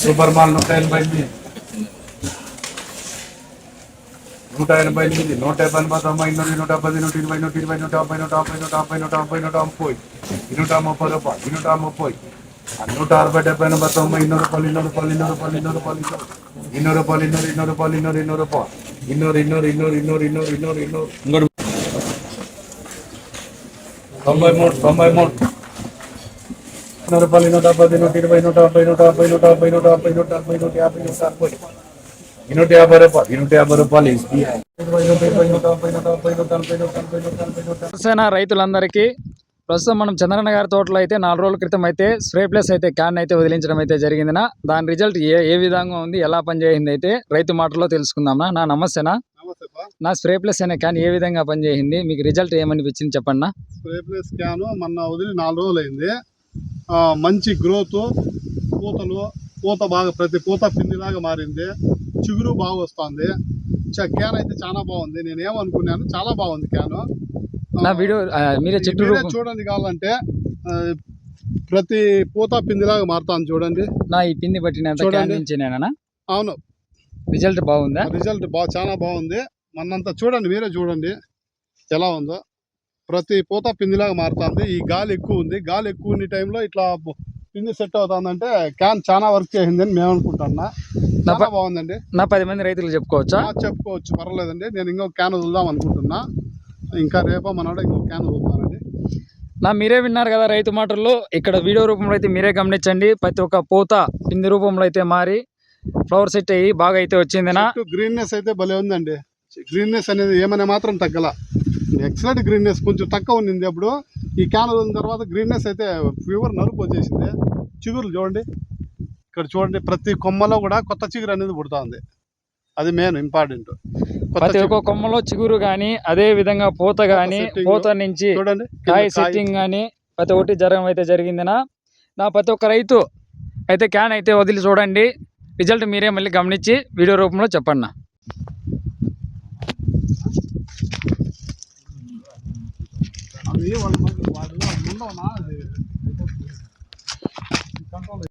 Super mall 180 188 189 110 120 120 150 150 150 150 130 రైతులందరికీ ప్రస్తుతం మనం చంద్రన్న గారి తోటలో అయితే 4 రోజుల క్రితం అయితే స్ప్రే ప్లస్ అయితే క్యాన్ అయితే వదిలించడం అయితే జరిగిందినా. దాని రిజల్ట్ ఏ విధంగా ఉంది, ఎలా పనిచేసింది అయితే రైతు మాటల్లో తెలుసుకుందామా. నా నమస్తేనా. నా స్ప్రే ప్లస్ అనే క్యాన్ ఏ విధంగా పనిచేసింది, మీకు రిజల్ట్ ఏమనిపించింది చెప్పండి. స్ప్రే ప్లస్ క్యాన్ మొన్న వదిలి 4 రోజులు అయింది. మంచి గ్రోత్, పూత బాగా ప్రతి పూత పిండిలాగా మారింది, చిగురు బాగా వస్తుంది. క్యాన్ అయితే చాలా బాగుంది. నేను ఏమనుకున్నాను, చాలా బాగుంది క్యాన్. నా వీడియో మీరే చూడండి, కావాలంటే ప్రతి పూత పిండిలాగా మారుతాను చూడండి. నా ఈ పిండి పట్టిన అవును, రిజల్ట్ బాగుందా? రిజల్ట్ చాలా బాగుంది. మనంతా చూడండి, మీరే చూడండి ఎలా ఉందో. ప్రతి పూత పిండిలాగా మారుతుంది. ఈ గాలి ఎక్కువ ఉంది, గాలి ఎక్కువ ఉన్న టైంలో ఇట్లా పిండి సెట్ అవుతుందంటే క్యాన్ చాలా వర్క్ చేసింది అని మేము అనుకుంటున్నా. చాలా బాగుందండి. నా 10 మంది రైతులు చెప్పుకోవచ్చా? చెప్పుకోవచ్చు, పర్వాలేదండి. నేను ఇంకొక క్యాన్ వదులుదాం అనుకుంటున్నా. ఇంకా రేపో మనోడు ఇంకొక క్యాన్ వదులుతానండి. మీరే విన్నారు కదా రైతు మాటల్లో. ఇక్కడ వీడియో రూపంలో అయితే మీరే గమనించండి. ప్రతి ఒక్క పూత పిండి రూపంలో అయితే మారి ఫ్లవర్ సెట్ అయ్యి బాగా అయితే వచ్చిందినా. గ్రీన్నెస్ అయితే భలే ఉందండి. గ్రీన్నెస్ అనేది ఏమైనా మాత్రం తగ్గల, ఎక్సలెంట్ గ్రీన్నెస్. కొంచెం తక్కువ ఉండింది అప్పుడు. ఈ క్యాన్ వదిలిన తర్వాత గ్రీన్నెస్ అయితే ఫీవర్ నలుపు వచ్చేసింది. చిగురులు చూడండి, ఇక్కడ చూడండి, ప్రతి కొమ్మలో కూడా కొత్త చిగురు అనేది పుడుతుంది. అది మెయిన్ ఇంపార్టెంట్. ప్రతి ఒక్క కొమ్మలో చిగురు కానీ, అదే విధంగా పూత కానీ, పూత నుంచి చూడండి కాయ సెట్టింగ్ కానీ ప్రతి ఒక్కటి జరగడం అయితే జరిగిందినా. నా ప్రతి ఒక్క రైతు అయితే క్యాన్ అయితే వదిలి చూడండి. రిజల్ట్ మీరే మళ్ళీ గమనించి వీడియో రూపంలో చెప్పండి. అది వాళ్ళు